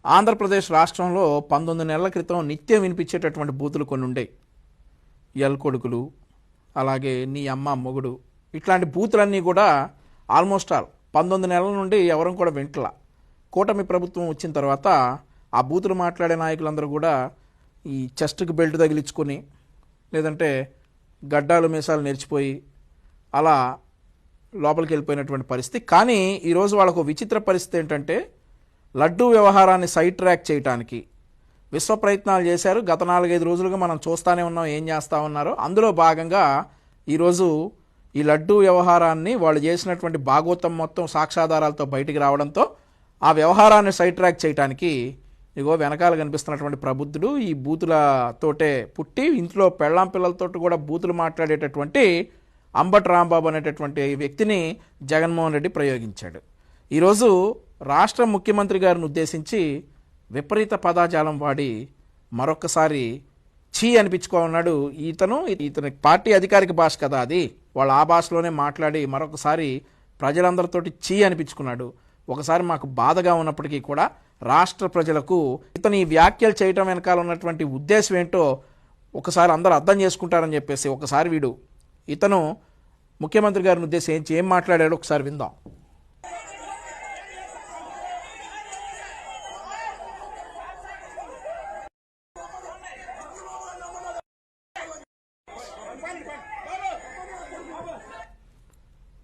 ఆంధ్రప్రదేశ్ రాష్ట్రంలో 19 నెలల క్రితం నిత్యం వినిపించేటటువంటి బూతులు కొన్ని ఉండేవి. ఎల్ కొడుకులు, అలాగే నీ అమ్మ మొగుడు, ఇట్లాంటి బూతులన్నీ కూడా ఆల్మోస్ట్ ఆల్ 19 నెలల నుండి ఎవరం కూడా వింటలా. కూటమి ప్రభుత్వం వచ్చిన తర్వాత ఆ బూతులు మాట్లాడే నాయకులందరూ కూడా ఈ చెస్ట్కి బెల్ట్ తగిలించుకొని, లేదంటే గడ్డాలు మీసాలు నెరిచిపోయి అలా లోపలికి వెళ్ళిపోయినటువంటి పరిస్థితి. కానీ ఈరోజు వాళ్ళకు విచిత్ర పరిస్థితి ఏంటంటే, లడ్డూ వ్యవహారాన్ని సైడ్ ట్రాక్ చేయడానికి విశ్వ ప్రయత్నాలు చేశారు. గత 4-5 రోజులుగా మనం చూస్తూనే ఉన్నాం ఏం చేస్తూ ఉన్నారో. అందులో భాగంగా ఈరోజు ఈ లడ్డూ వ్యవహారాన్ని వాళ్ళు చేసినటువంటి భాగోతం మొత్తం సాక్ష్యాధారాలతో బయటికి రావడంతో ఆ వ్యవహారాన్ని సైడ్ ట్రాక్ చేయడానికి ఇగో వెనకాల కనిపిస్తున్నటువంటి ప్రబుద్ధుడు ఈ బూతులతోటే పుట్టి ఇంట్లో పెళ్ళాం పిల్లలతో కూడా బూతులు మాట్లాడేటటువంటి అంబటి రాంబాబు అనేటటువంటి వ్యక్తిని జగన్మోహన్ రెడ్డి ప్రయోగించాడు. ఈరోజు రాష్ట్ర ముఖ్యమంత్రి గారిని ఉద్దేశించి విపరీత పదాజాలం వాడి మరొక్కసారి ఛీ అనిపించుకోన్నాడు. ఇతని పార్టీ అధికారిక భాష కదా అది, వాళ్ళు ఆ భాషలోనే మాట్లాడి మరొకసారి ప్రజలందరితోటి ఛీ అనిపించుకున్నాడు. ఒకసారి మాకు బాధగా ఉన్నప్పటికీ కూడా రాష్ట్ర ప్రజలకు ఇతని వ్యాఖ్యలు చేయటం వెనకాల ఉన్నటువంటి ఉద్దేశం ఏంటో ఒకసారి అందరూ అర్థం చేసుకుంటారని చెప్పేసి ఒకసారి ఇతను ముఖ్యమంత్రి గారిని ఉద్దేశించి ఏం మాట్లాడాడో ఒకసారి విందాం.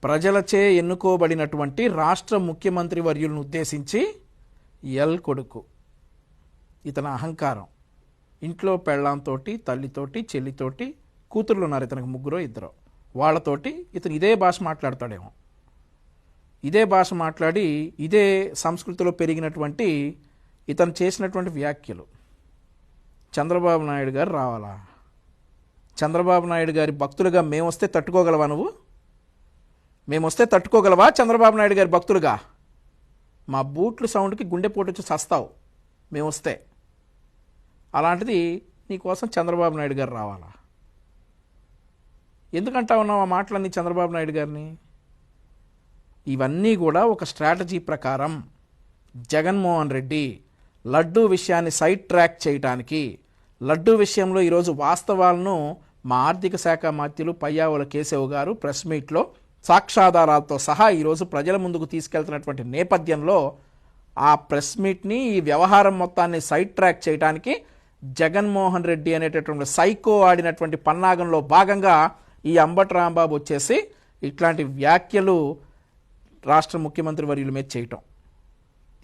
ప్రజలచే ఎన్నుకోబడినటువంటి రాష్ట్ర ముఖ్యమంత్రి వర్యులను ఉద్దేశించి ఎల్ కొడుకు, ఇతని అహంకారం, ఇంట్లో పెళ్ళాంతోటి, తల్లితోటి, చెల్లితోటి, కూతుర్లు ఉన్నారు ఇతనికి 3-2, వాళ్ళతోటి ఇతను ఇదే భాష మాట్లాడతాడేమో. ఇదే భాష మాట్లాడి ఇదే సంస్కృతిలో పెరిగినటువంటి ఇతను చేసినటువంటి వ్యాఖ్యలు. చంద్రబాబు నాయుడు గారు రావాలా? చంద్రబాబు నాయుడు గారి భక్తులుగా మేమొస్తే తట్టుకోగలవా? మేమొస్తే తట్టుకోగలవా చంద్రబాబు నాయుడు గారి భక్తులుగా? మా బూట్లు సౌండ్కి గుండెపోటు వచ్చి చస్తావు మేమొస్తే. అలాంటిది నీకోసం చంద్రబాబు నాయుడు గారు రావాలా? ఎందుకంటా ఉన్నావు ఆ మాటలన్నీ చంద్రబాబు నాయుడు గారిని? ఇవన్నీ కూడా ఒక స్ట్రాటజీ ప్రకారం జగన్మోహన్ రెడ్డి లడ్డూ విషయాన్ని సైడ్ ట్రాక్ చేయడానికి, లడ్డూ విషయంలో ఈరోజు వాస్తవాలను మా ఆర్థిక శాఖ మంత్రులు పయ్యావుల కేశవ్ గారు ప్రెస్ మీట్లో సాక్ష్యాధారాలతో సహా ఈరోజు ప్రజల ముందుకు తీసుకెళ్తున్నటువంటి నేపథ్యంలో ఆ ప్రెస్ మీట్ని, ఈ వ్యవహారం మొత్తాన్ని సైడ్ ట్రాక్ చేయడానికి జగన్మోహన్ రెడ్డి అనేటటువంటి సైకో ఆడినటువంటి పన్నాగంలో భాగంగా ఈ అంబటి రాంబాబు వచ్చేసి ఇట్లాంటి వ్యాఖ్యలు రాష్ట్ర ముఖ్యమంత్రి వర్యుల మీద చేయటం.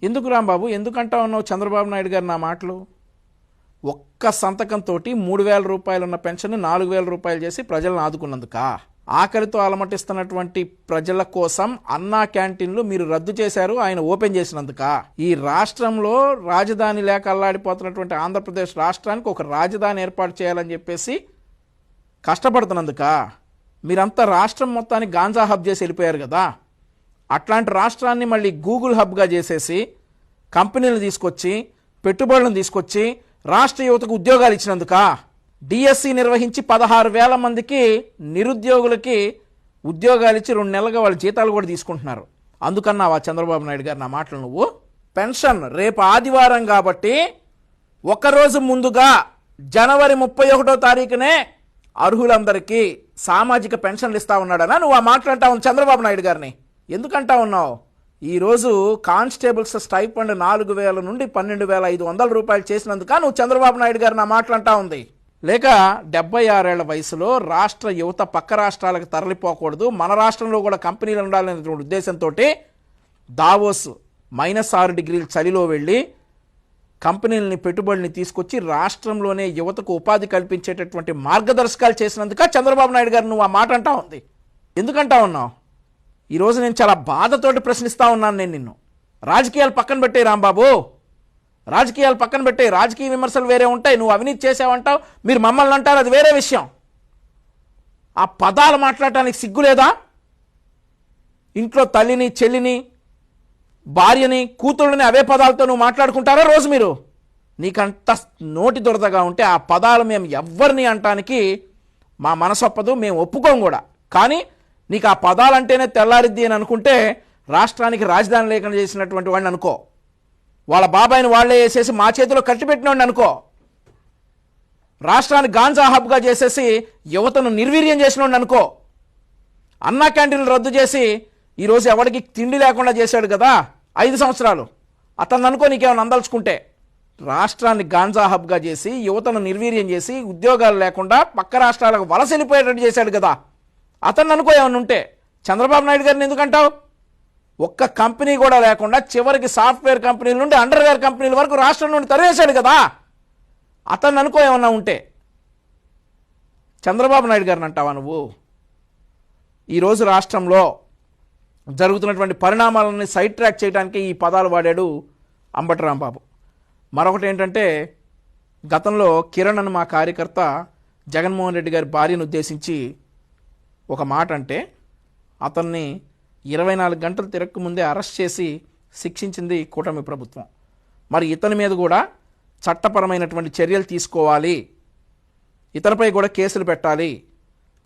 ఎందుకు రాంబాబు, ఎందుకంటా ఉన్నావు చంద్రబాబు నాయుడు గారు నా మాటలు? ఒక్క సంతకంతో 3,000 రూపాయలు ఉన్న పెన్షన్ 4,000 రూపాయలు చేసి ప్రజలను ఆదుకున్నందుక, ఆకలితో అలమటిస్తున్నటువంటి ప్రజల కోసం అన్నా క్యాంటీన్లు మీరు రద్దు చేశారు ఆయన ఓపెన్ చేసినందుక, ఈ రాష్ట్రంలో రాజధాని లేక అల్లాడిపోతున్నటువంటి ఆంధ్రప్రదేశ్ రాష్ట్రానికి ఒక రాజధాని ఏర్పాటు చేయాలని చెప్పేసి కష్టపడుతున్నందుక, మీరంతా రాష్ట్రం మొత్తాన్ని గాంజా హబ్ చేసి వెళ్ళిపోయారు కదా, అట్లాంటి రాష్ట్రాన్ని మళ్ళీ గూగుల్ హబ్గా చేసేసి కంపెనీలను తీసుకొచ్చి పెట్టుబడులను తీసుకొచ్చి రాష్ట్ర యువతకు ఉద్యోగాలు ఇచ్చినందుక, డిఎస్సి నిర్వహించి 16,000 మందికి నిరుద్యోగులకి ఉద్యోగాలు ఇచ్చి 2 నెలలుగా వాళ్ళ జీతాలు కూడా తీసుకుంటున్నారు. అందుకన్నావా చంద్రబాబు నాయుడు గారు నా మాటలు నువ్వు? పెన్షన్ రేపు ఆదివారం కాబట్టి ఒకరోజు ముందుగా జనవరి 31వ తారీఖునే అర్హులందరికీ సామాజిక పెన్షన్లు ఇస్తా ఉన్నాడనా నువ్వు ఆ మాట్లాంటా ఉన్నావు చంద్రబాబు నాయుడు గారిని? ఎందుకంటా ఉన్నావు? ఈరోజు కానిస్టేబుల్స్ స్టైఫండ్ 4,000 నుండి 12,500 రూపాయలు చేసినందుక నువ్వు చంద్రబాబు నాయుడు గారు నా మాట్లాంటా ఉంది? లేక 76 ఏళ్ల వయసులో రాష్ట్ర యువత పక్క రాష్ట్రాలకు తరలిపోకూడదు, మన రాష్ట్రంలో కూడా కంపెనీలు ఉండాలనేటువంటి ఉద్దేశంతో దావోస్ -6 డిగ్రీల చలిలో వెళ్ళి కంపెనీలని పెట్టుబడుల్ని తీసుకొచ్చి రాష్ట్రంలోనే యువతకు ఉపాధి కల్పించేటటువంటి మార్గదర్శకాలు చేసినందుక చంద్రబాబు నాయుడు గారు నువ్వు ఆ మాట అంటా ఉంది? ఎందుకంటా ఉన్నావు? ఈరోజు నేను చాలా బాధతోటి ప్రశ్నిస్తూ ఉన్నాను. నేను నిన్ను రాజకీయాలు పక్కన పెట్టే రాంబాబు, రాజకీయాలు పక్కన పెట్టే, రాజకీయ విమర్శలు వేరే ఉంటాయి, నువ్వు అవినీతి చేసావంటావు, మీరు మమ్మల్ని అంటారు, అది వేరే విషయం. ఆ పదాలు మాట్లాడటానికి సిగ్గులేదా? ఇంట్లో తల్లిని, చెల్లిని, భార్యని, కూతుళ్ళని అవే పదాలతో నువ్వు మాట్లాడుకుంటారా రోజు మీరు? నీకంత నోటి దురదగా ఉంటే ఆ పదాలు మేము ఎవ్వరిని అంటానికి మా మనసొప్పదు, మేము ఒప్పుకోం కూడా. కానీ నీకు ఆ పదాలంటేనే తెల్లారిద్ది అని అనుకుంటే రాష్ట్రానికి రాజధాని లేకుండా చేసినటువంటి వాడిని అనుకో. వాళ్ళ బాబాయిని వాళ్లే వేసేసి మా చేతిలో కట్టిపెట్టినోండి అనుకో, రాష్ట్రాన్ని గాంజా హబ్గా చేసేసి యువతను నిర్వీర్యం చేసినోండి అనుకో, అన్నా క్యాంటీన్లు రద్దు చేసి ఈరోజు ఎవరికి తిండి లేకుండా చేశాడు కదా 5 సంవత్సరాలు, అతను అనుకో నీకేమైనా అందలుచుకుంటే, రాష్ట్రాన్ని గాంజా హబ్గా చేసి యువతను నిర్వీర్యం చేసి ఉద్యోగాలు లేకుండా పక్క రాష్ట్రాలకు వలస వెళ్ళిపోయేటట్టు చేశాడు కదా, అతను అనుకో ఏమన్నా ఉంటే చంద్రబాబు నాయుడు గారిని ఎందుకంటావు? ఒక్క కంపెనీ కూడా లేకుండా చివరికి సాఫ్ట్వేర్ కంపెనీల నుండి అండర్వేర్ కంపెనీల వరకు రాష్ట్రం నుండి తరివేశాడు కదా, అతను అనుకో ఏమన్నా ఉంటే చంద్రబాబు నాయుడు గారిని అంటావా నువ్వు? ఈరోజు రాష్ట్రంలో జరుగుతున్నటువంటి పరిణామాలని సైడ్ ట్రాక్ చేయడానికి ఈ పదాలు వాడాడు అంబటి రాంబాబు. మరొకటి ఏంటంటే, గతంలో కిరణ్ అని మా కార్యకర్త జగన్మోహన్ రెడ్డి గారి భార్యను ఉద్దేశించి ఒక మాట అంటే అతన్ని 24 గంటలు తిరక్క ముందే అరెస్ట్ చేసి శిక్షించింది కూటమి ప్రభుత్వం. మరి ఇతని మీద కూడా చట్టపరమైనటువంటి చర్యలు తీసుకోవాలి, ఇతనిపై కూడా కేసులు పెట్టాలి,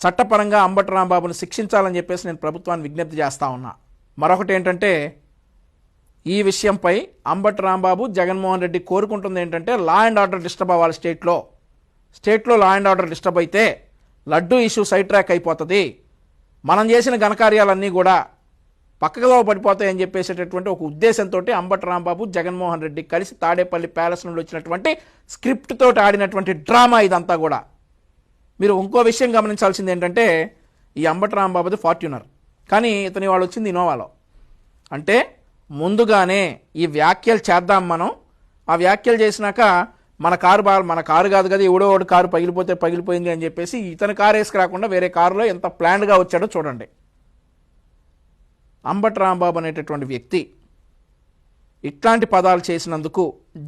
చట్టపరంగా అంబటి రాంబాబును శిక్షించాలని చెప్పేసి నేను ప్రభుత్వాన్ని విజ్ఞప్తి చేస్తా ఉన్నా. మరొకటి ఏంటంటే, ఈ విషయంపై అంబటి రాంబాబు జగన్మోహన్ రెడ్డి కోరుకుంటుంది ఏంటంటే, లా అండ్ ఆర్డర్ డిస్టర్బ్ అవ్వాలి. స్టేట్లో లా అండ్ ఆర్డర్ డిస్టర్బ్ అయితే లడ్డూ ఇష్యూ సైడ్ ట్రాక్ అయిపోతుంది, మనం చేసిన ఘనకార్యాలన్నీ కూడా పక్కగా పడిపోతాయని చెప్పేసేటటువంటి ఒక ఉద్దేశంతో అంబటి రాంబాబు జగన్మోహన్ రెడ్డి కలిసి తాడేపల్లి ప్యాలెస్ నుండి వచ్చినటువంటి స్క్రిప్ట్ తోటి ఆడినటువంటి డ్రామా ఇదంతా కూడా. మీరు ఇంకో విషయం గమనించాల్సింది ఏంటంటే, ఈ అంబటి రాంబాబుది ఫార్చ్యూనర్, కానీ ఇతని వాళ్ళు వచ్చింది ఇన్నోవాలో. అంటే ముందుగానే ఈ వ్యాఖ్యలు చేద్దాం మనం, ఆ వ్యాఖ్యలు చేసినాక మన కారు కాదు కదా, ఎవడో ఒకటి కారు పగిలిపోతే పగిలిపోయింది అని చెప్పేసి ఇతని కారు వేసుకురాకుండా వేరే కారులో ఎంత ప్లాన్డ్గా వచ్చాడో చూడండి. అంబటి రాంబాబు అనేటటువంటి వ్యక్తి ఇట్లాంటి పదాలు చేసినందుకు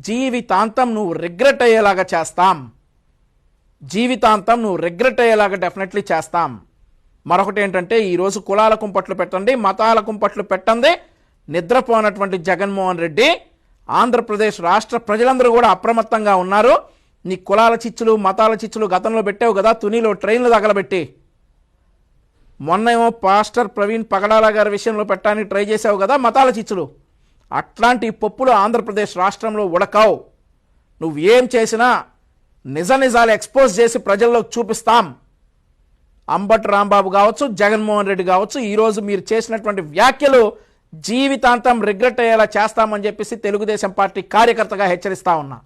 జీవితాంతం నువ్వు రిగ్రెట్ అయ్యేలాగా చేస్తాం, జీవితాంతం నువ్వు రిగ్రెట్ అయ్యేలాగా డెఫినెట్లీ చేస్తాం. మరొకటి ఏంటంటే, ఈరోజు కులాల కుంపట్లు పెట్టండి, మతాల కుంపట్లు పెట్టండి, నిద్రపోనటువంటి జగన్మోహన్ రెడ్డి, ఆంధ్రప్రదేశ్ రాష్ట్ర ప్రజలందరూ కూడా అప్రమత్తంగా ఉన్నారు. నీ కులాల చిచ్చులు మతాల చిచ్చులు గతంలో పెట్టావు కదా, తునిలో ట్రైన్లు తగలబెట్టి, మొన్నేమో పాస్టర్ ప్రవీణ్ పగడాల గారి విషయంలో పెట్టడానికి ట్రై చేసావు కదా మతాల చిచ్చులు, అట్లాంటి పప్పులు ఆంధ్రప్రదేశ్ రాష్ట్రంలో ఉడకావు. నువ్వు ఏం చేసినా నిజాలు ఎక్స్పోజ్ చేసి ప్రజల్లోకి చూపిస్తాం. అంబటి రాంబాబు కావచ్చు, జగన్మోహన్ రెడ్డి కావచ్చు, ఈరోజు మీరు చేసినటువంటి వ్యాఖ్యలు జీవితాంతం రిగ్రెట్ అయ్యేలా చేస్తామని చెప్పేసి తెలుగుదేశం పార్టీ కార్యకర్తగా హెచ్చరిస్తా ఉన్నా.